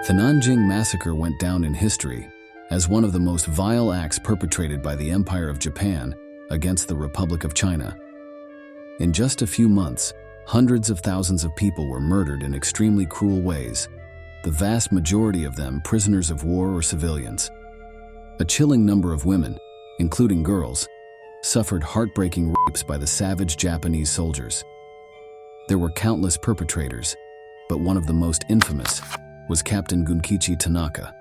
The Nanking Massacre went down in history as one of the most vile acts perpetrated by the Empire of Japan against the Republic of China. In just a few months, hundreds of thousands of people were murdered in extremely cruel ways, the vast majority of them prisoners of war or civilians. A chilling number of women, including girls, suffered heartbreaking rapes by the savage Japanese soldiers. There were countless perpetrators, but one of the most infamous was Captain Gunkichi Tanaka.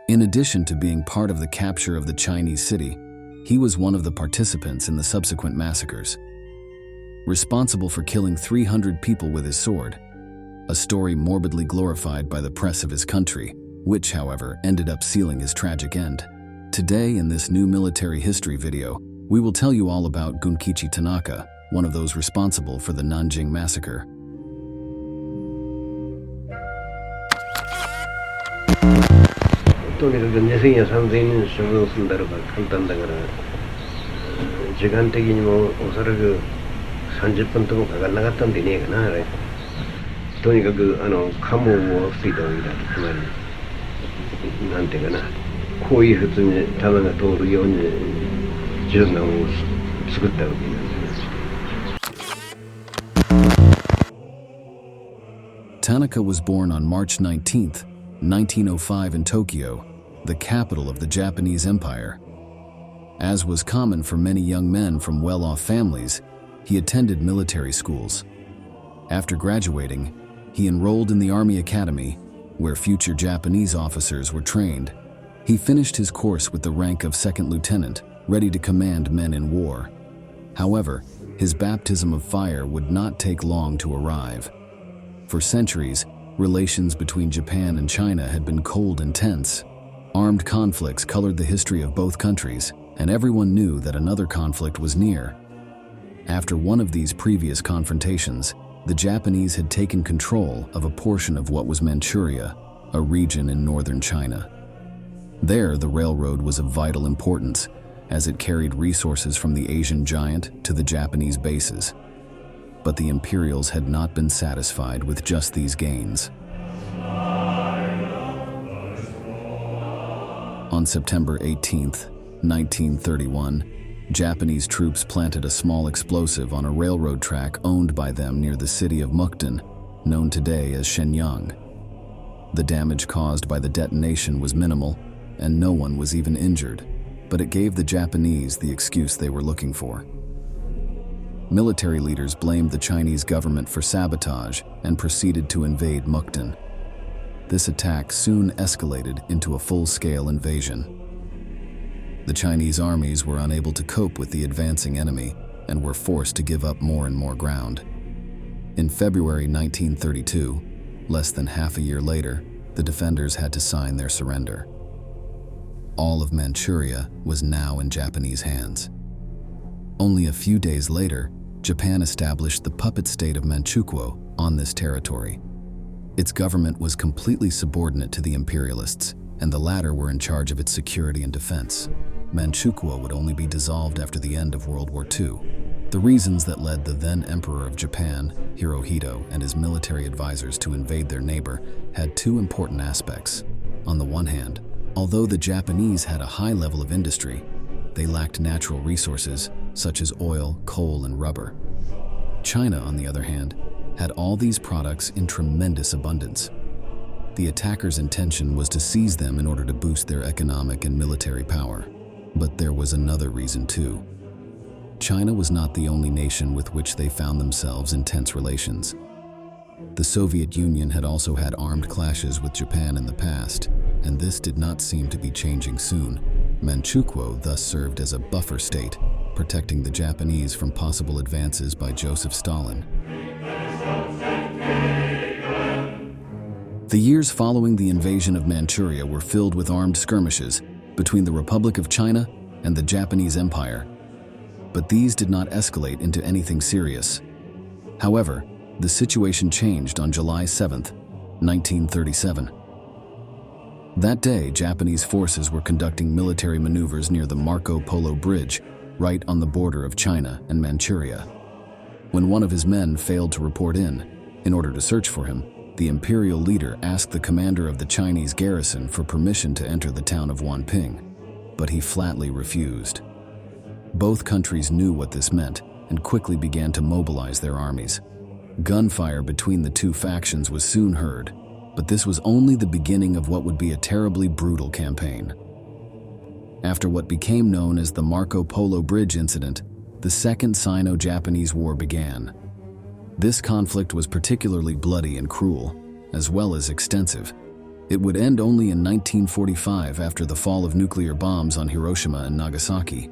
In addition to being part of the capture of the Chinese city, he was one of the participants in the subsequent massacres, responsible for killing 300 people with his sword, a story morbidly glorified by the press of his country, which, however, ended up sealing his tragic end. Today, in this new military history video, we will tell you all about Gunkichi Tanaka, one of those responsible for the Nanking Massacre. 내생이 상대는 쇼를 쓴다고 간단다거나 시간적인 뭐 오사를 30분 동안 가갈 나갔던 데니까나 또니까 카모 없이도이다 그말 난데가나 코이 흐트니 타나가 도로 연이 지나고 쓰겠다고 Tanaka was born on March 19th, 1905 in Tokyo, the capital of the Japanese Empire. As was common for many young men from well-off families, he attended military schools. After graduating, he enrolled in the Army Academy, where future Japanese officers were trained. He finished his course with the rank of second lieutenant, ready to command men in war. However, his baptism of fire would not take long to arrive. For centuries, relations between Japan and China had been cold and tense. Armed conflicts colored the history of both countries, and everyone knew that another conflict was near. After one of these previous confrontations, the Japanese had taken control of a portion of what was Manchuria, a region in northern China. There, the railroad was of vital importance, as it carried resources from the Asian giant to the Japanese bases. But the Imperials had not been satisfied with just these gains. On September 18, 1931, Japanese troops planted a small explosive on a railroad track owned by them near the city of Mukden, known today as Shenyang. The damage caused by the detonation was minimal, and no one was even injured, but it gave the Japanese the excuse they were looking for. Military leaders blamed the Chinese government for sabotage and proceeded to invade Mukden. This attack soon escalated into a full-scale invasion. The Chinese armies were unable to cope with the advancing enemy and were forced to give up more and more ground. In February 1932, less than half a year later, the defenders had to sign their surrender. All of Manchuria was now in Japanese hands. Only a few days later, Japan established the puppet state of Manchukuo on this territory. Its government was completely subordinate to the imperialists, and the latter were in charge of its security and defense. Manchukuo would only be dissolved after the end of World War II. The reasons that led the then Emperor of Japan, Hirohito, and his military advisors to invade their neighbor had two important aspects. On the one hand, although the Japanese had a high level of industry, they lacked natural resources such as oil, coal, and rubber. China, on the other hand, had all these products in tremendous abundance. The attackers' intention was to seize them in order to boost their economic and military power. But there was another reason too. China was not the only nation with which they found themselves in tense relations. The Soviet Union had also had armed clashes with Japan in the past, and this did not seem to be changing soon. Manchukuo thus served as a buffer state, protecting the Japanese from possible advances by Joseph Stalin. The years following the invasion of Manchuria were filled with armed skirmishes between the Republic of China and the Japanese Empire. But these did not escalate into anything serious. However, the situation changed on July 7, 1937. That day, Japanese forces were conducting military maneuvers near the Marco Polo Bridge, right on the border of China and Manchuria. When one of his men failed to report in order to search for him, the imperial leader asked the commander of the Chinese garrison for permission to enter the town of Wanping, but he flatly refused. Both countries knew what this meant and quickly began to mobilize their armies. Gunfire between the two factions was soon heard, but this was only the beginning of what would be a terribly brutal campaign. After what became known as the Marco Polo Bridge incident, the Second Sino-Japanese War began. This conflict was particularly bloody and cruel, as well as extensive. It would end only in 1945 after the fall of nuclear bombs on Hiroshima and Nagasaki.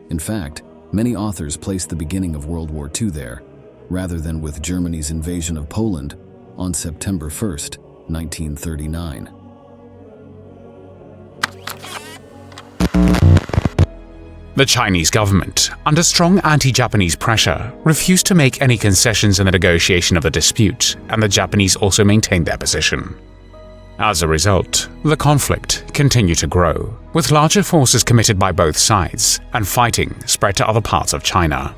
In fact, many authors placed the beginning of World War II there, rather than with Germany's invasion of Poland on September 1st, 1939. The Chinese government, under strong anti-Japanese pressure, refused to make any concessions in the negotiation of the dispute, and the Japanese also maintained their position. As a result, the conflict continued to grow, with larger forces committed by both sides, and fighting spread to other parts of China.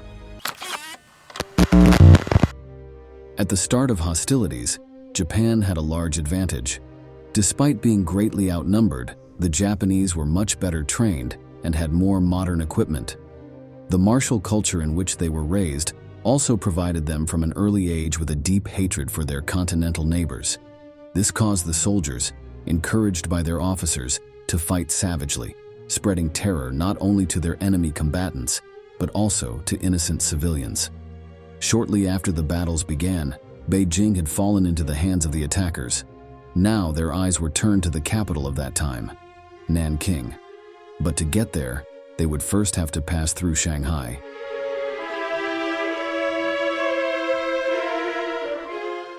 At the start of hostilities, Japan had a large advantage. Despite being greatly outnumbered, the Japanese were much better trained and had more modern equipment. The martial culture in which they were raised also provided them from an early age with a deep hatred for their continental neighbors. This caused the soldiers, encouraged by their officers, to fight savagely, spreading terror not only to their enemy combatants, but also to innocent civilians. Shortly after the battles began, Beijing had fallen into the hands of the attackers. Now their eyes were turned to the capital of that time, Nanking. But to get there, they would first have to pass through Shanghai.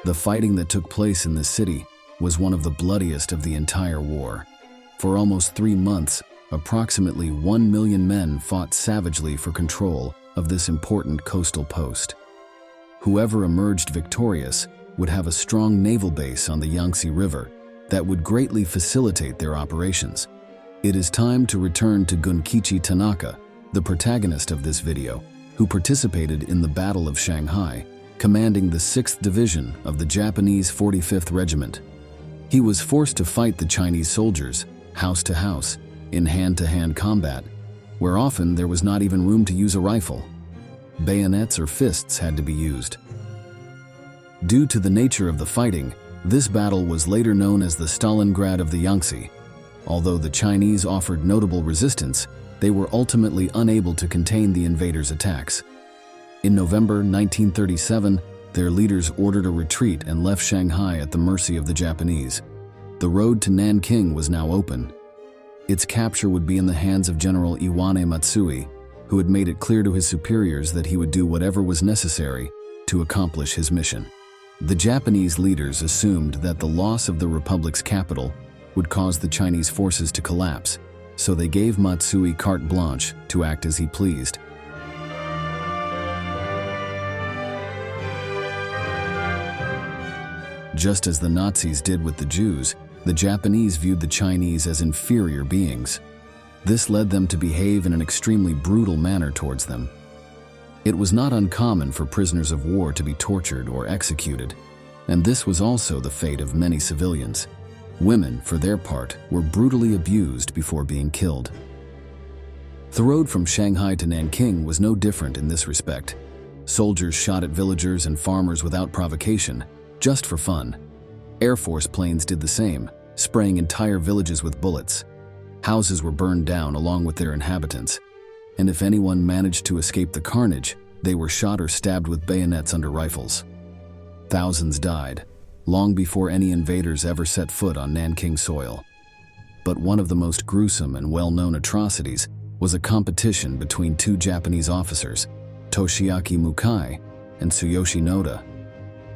The fighting that took place in this city was one of the bloodiest of the entire war. For almost 3 months, approximately 1 million men fought savagely for control of this important coastal post. Whoever emerged victorious would have a strong naval base on the Yangtze River that would greatly facilitate their operations. It is time to return to Gunkichi Tanaka, the protagonist of this video, who participated in the Battle of Shanghai, commanding the 6th Division of the Japanese 45th Regiment. He was forced to fight the Chinese soldiers, house to house, in hand-to-hand combat, where often there was not even room to use a rifle. Bayonets or fists had to be used. Due to the nature of the fighting, this battle was later known as the Stalingrad of the Yangtze. Although the Chinese offered notable resistance, they were ultimately unable to contain the invaders' attacks. In November 1937, their leaders ordered a retreat and left Shanghai at the mercy of the Japanese. The road to Nanking was now open. Its capture would be in the hands of General Iwane Matsui, who had made it clear to his superiors that he would do whatever was necessary to accomplish his mission. The Japanese leaders assumed that the loss of the Republic's capital would cause the Chinese forces to collapse, so they gave Matsui carte blanche to act as he pleased. Just as the Nazis did with the Jews, the Japanese viewed the Chinese as inferior beings. This led them to behave in an extremely brutal manner towards them. It was not uncommon for prisoners of war to be tortured or executed, and this was also the fate of many civilians. Women, for their part, were brutally abused before being killed. The road from Shanghai to Nanking was no different in this respect. Soldiers shot at villagers and farmers without provocation, just for fun. Air Force planes did the same, spraying entire villages with bullets. Houses were burned down along with their inhabitants, and if anyone managed to escape the carnage, they were shot or stabbed with bayonets under rifles. Thousands died, long before any invaders ever set foot on Nanking soil. But one of the most gruesome and well-known atrocities was a competition between 2 Japanese officers, Toshiaki Mukai and Tsuyoshi Noda.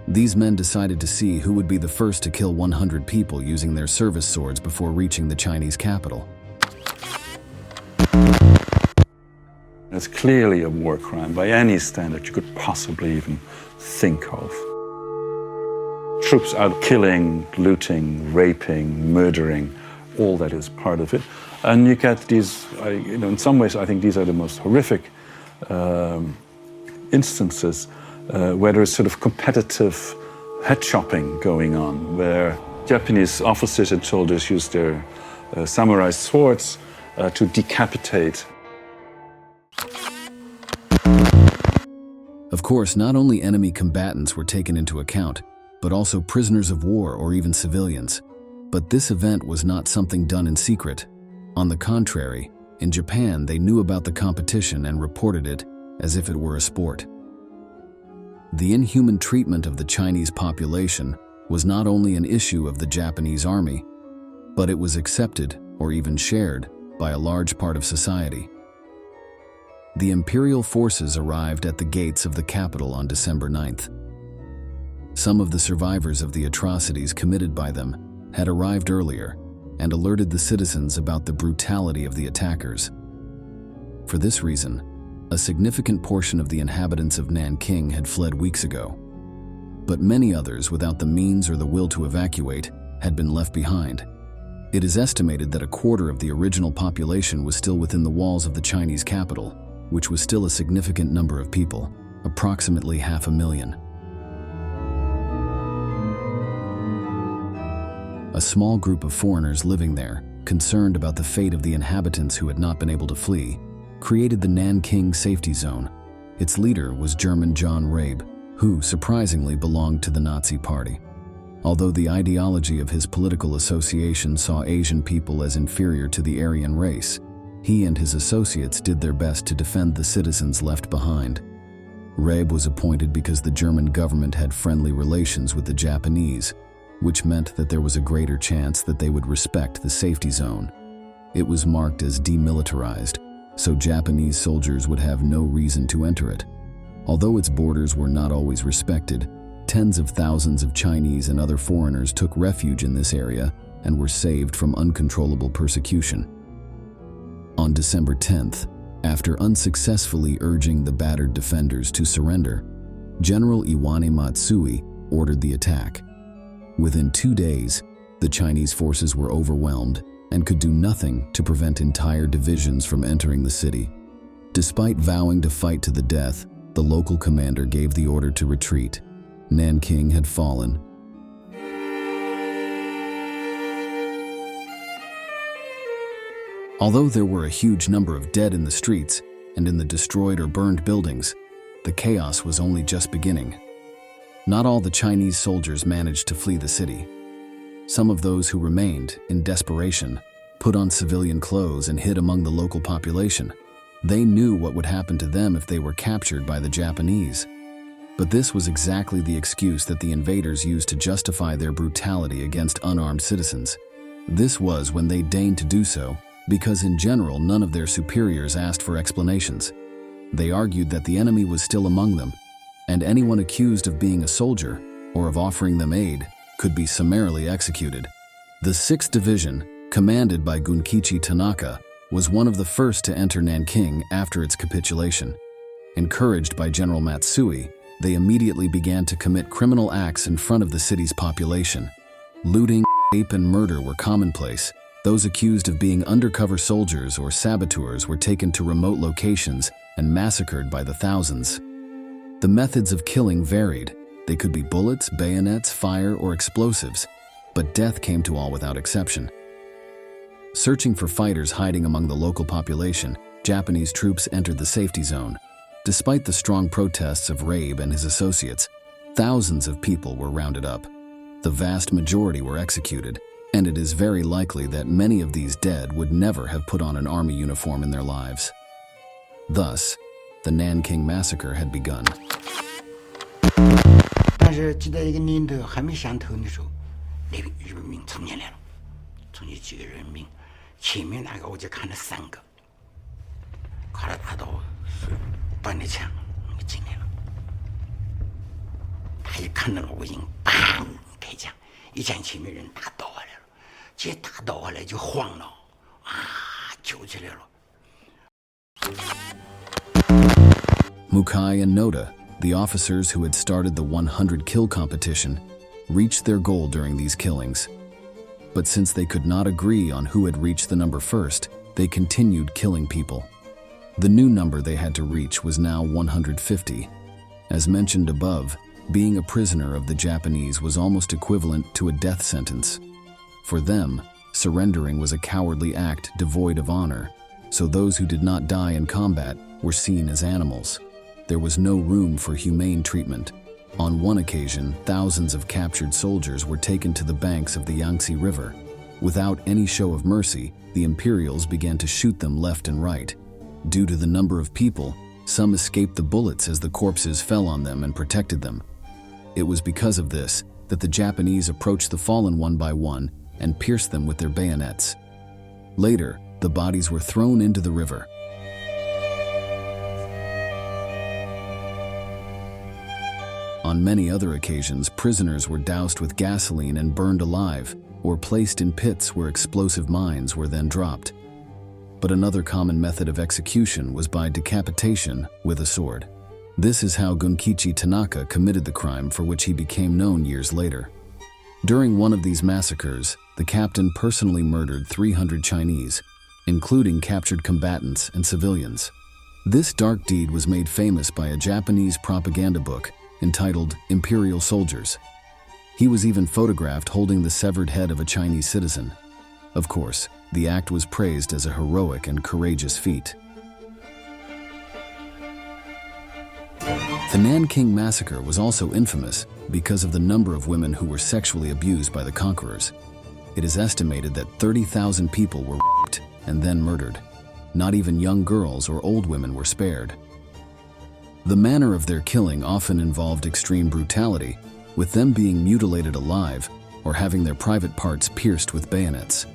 These men decided to see who would be the first to kill 100 people using their service swords before reaching the Chinese capital. It's clearly a war crime by any standard you could possibly even think of. Troops out killing, looting, raping, murdering, all that is part of it. And you get these, in some ways I think these are the most horrific instances where there is sort of competitive head chopping going on, where Japanese officers and soldiers used their samurai swords to decapitate. Of course, not only enemy combatants were taken into account, but also prisoners of war or even civilians. But this event was not something done in secret. On the contrary, in Japan, they knew about the competition and reported it as if it were a sport. The inhuman treatment of the Chinese population was not only an issue of the Japanese army, but it was accepted or even shared by a large part of society. The imperial forces arrived at the gates of the capital on December 9th. Some of the survivors of the atrocities committed by them had arrived earlier and alerted the citizens about the brutality of the attackers. For this reason, a significant portion of the inhabitants of Nanking had fled weeks ago, but many others without the means or the will to evacuate had been left behind. It is estimated that a quarter of the original population was still within the walls of the Chinese capital, which was still a significant number of people, approximately 500,000. A small group of foreigners living there, concerned about the fate of the inhabitants who had not been able to flee, created the Nanking Safety Zone. Its leader was German John Rabe, who surprisingly belonged to the Nazi Party. Although the ideology of his political association saw Asian people as inferior to the Aryan race, he and his associates did their best to defend the citizens left behind. Rabe was appointed because the German government had friendly relations with the Japanese, which meant that there was a greater chance that they would respect the safety zone. It was marked as demilitarized, so Japanese soldiers would have no reason to enter it. Although its borders were not always respected, tens of thousands of Chinese and other foreigners took refuge in this area and were saved from uncontrollable persecution. On December 10th, after unsuccessfully urging the battered defenders to surrender, General Iwane Matsui ordered the attack. Within 2 days, the Chinese forces were overwhelmed and could do nothing to prevent entire divisions from entering the city. Despite vowing to fight to the death, the local commander gave the order to retreat. Nanking had fallen. Although there were a huge number of dead in the streets and in the destroyed or burned buildings, the chaos was only just beginning. Not all the Chinese soldiers managed to flee the city. Some of those who remained, in desperation, put on civilian clothes and hid among the local population. They knew what would happen to them if they were captured by the Japanese. But this was exactly the excuse that the invaders used to justify their brutality against unarmed citizens. This was when they deigned to do so, because in general none of their superiors asked for explanations. They argued that the enemy was still among them, and anyone accused of being a soldier or of offering them aid could be summarily executed. The 6th Division, commanded by Gunkichi Tanaka, was one of the first to enter Nanking after its capitulation. Encouraged by General Matsui, they immediately began to commit criminal acts in front of the city's population. Looting, rape, and murder were commonplace. Those accused of being undercover soldiers or saboteurs were taken to remote locations and massacred by the thousands. The methods of killing varied. They could be bullets, bayonets, fire, or explosives, but death came to all without exception. Searching for fighters hiding among the local population, Japanese troops entered the safety zone. Despite the strong protests of Rabe and his associates, thousands of people were rounded up. The vast majority were executed, and it is very likely that many of these dead would never have put on an army uniform in their lives. Thus, the Nanking Massacre had begun. 但是就在一个年头还没上头的时候，那个日本兵冲进来了，冲进几个人兵，前面那个我就看了3个，挎着大刀，端着枪进来了。他一看到了我已经砰开枪，一见前面人打倒下来了，这打倒下来就慌了，救起来了。 Mukai and Noda, the officers who had started the 100-kill competition, reached their goal during these killings. But since they could not agree on who had reached the number first, they continued killing people. The new number they had to reach was now 150. As mentioned above, Being a prisoner of the Japanese was almost equivalent to a death sentence. For them, surrendering was a cowardly act devoid of honor, so those who did not die in combat were seen as animals. There was no room for humane treatment. On one occasion, thousands of captured soldiers were taken to the banks of the Yangtze River. Without any show of mercy, the Imperials began to shoot them left and right. Due to the number of people, some escaped the bullets as the corpses fell on them and protected them. It was because of this that the Japanese approached the fallen one by one and pierced them with their bayonets. Later, the bodies were thrown into the river. On many other occasions, prisoners were doused with gasoline and burned alive, or placed in pits where explosive mines were then dropped. But another common method of execution was by decapitation with a sword. This is how Gunkichi Tanaka committed the crime for which he became known years later. During one of these massacres, the captain personally murdered 300 Chinese, including captured combatants and civilians. This dark deed was made famous by a Japanese propaganda book entitled Imperial Soldiers. He was even photographed holding the severed head of a Chinese citizen. Of course, the act was praised as a heroic and courageous feat. The Nanking Massacre was also infamous because of the number of women who were sexually abused by the conquerors. It is estimated that 30,000 people were raped and then murdered. Not even young girls or old women were spared. The manner of their killing often involved extreme brutality, with them being mutilated alive or having their private parts pierced with bayonets.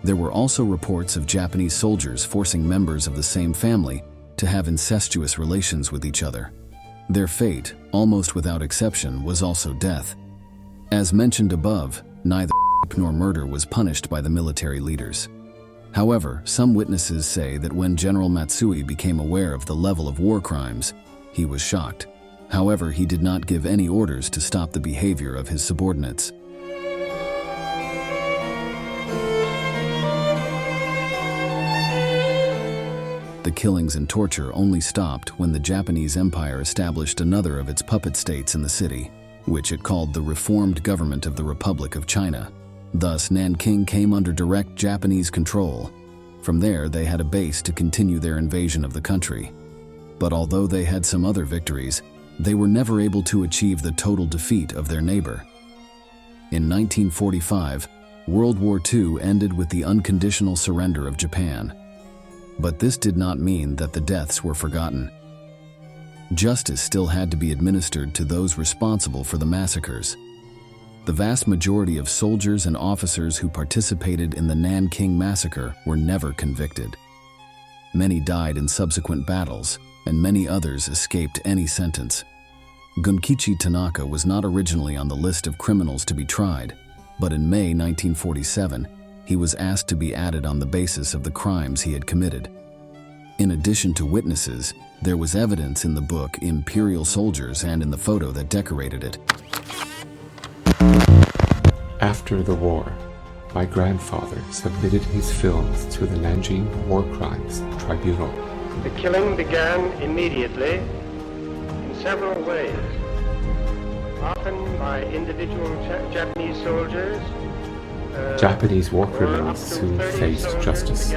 There were also reports of Japanese soldiers forcing members of the same family to have incestuous relations with each other. Their fate, almost without exception, was also death. As mentioned above, neither rape nor murder was punished by the military leaders. However, some witnesses say that when General Matsui became aware of the level of war crimes, he was shocked. However, he did not give any orders to stop the behavior of his subordinates. The killings and torture only stopped when the Japanese Empire established another of its puppet states in the city, which it called the Reformed Government of the Republic of China. Thus, Nanking came under direct Japanese control. From there, they had a base to continue their invasion of the country. But although they had some other victories, they were never able to achieve the total defeat of their neighbor. In 1945, World War II ended with the unconditional surrender of Japan. But this did not mean that the deaths were forgotten. Justice still had to be administered to those responsible for the massacres. The vast majority of soldiers and officers who participated in the Nanking Massacre were never convicted. Many died in subsequent battles, and many others escaped any sentence. Gunkichi Tanaka was not originally on the list of criminals to be tried, but in May 1947, he was asked to be added on the basis of the crimes he had committed. In addition to witnesses, there was evidence in the book Imperial Soldiers and in the photo that decorated it. After the war, my grandfather submitted his films to the Nanking War Crimes Tribunal. The killing began immediately in several ways, often by individual Japanese soldiers. Japanese war criminals soon faced justice.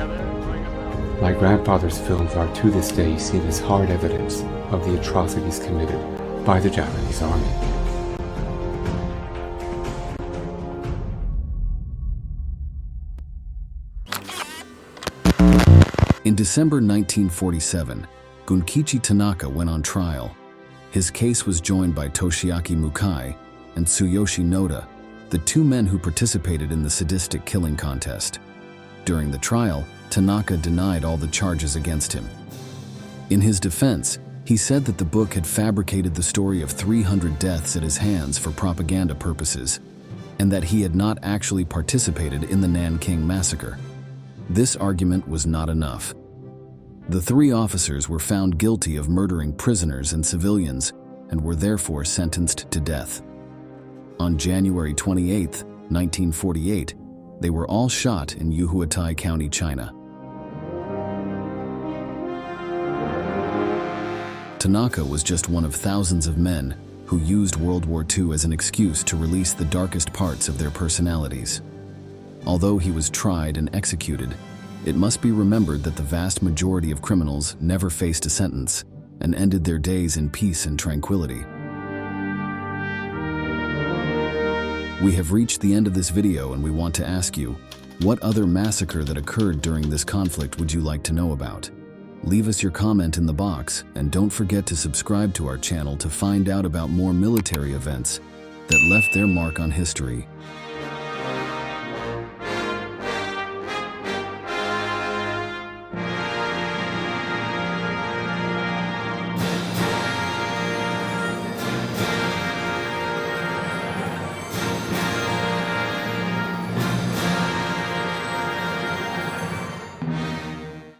My grandfather's films are to this day seen as hard evidence of the atrocities committed by the Japanese army. In December 1947, Gunkichi Tanaka went on trial. His case was joined by Toshiaki Mukai and Tsuyoshi Noda, the two men who participated in the sadistic killing contest. During the trial, Tanaka denied all the charges against him. In his defense, he said that the book had fabricated the story of 300 deaths at his hands for propaganda purposes, and that he had not actually participated in the Nanking Massacre. This argument was not enough. The three officers were found guilty of murdering prisoners and civilians and were therefore sentenced to death. On January 28, 1948, they were all shot in Yuhuatai County, China. Tanaka was just one of thousands of men who used World War II as an excuse to release the darkest parts of their personalities. Although he was tried and executed, it must be remembered that the vast majority of criminals never faced a sentence and ended their days in peace and tranquility. We have reached the end of this video, and we want to ask you, what other massacre that occurred during this conflict would you like to know about? Leave us your comment in the box, and don't forget to subscribe to our channel to find out about more military events that left their mark on history.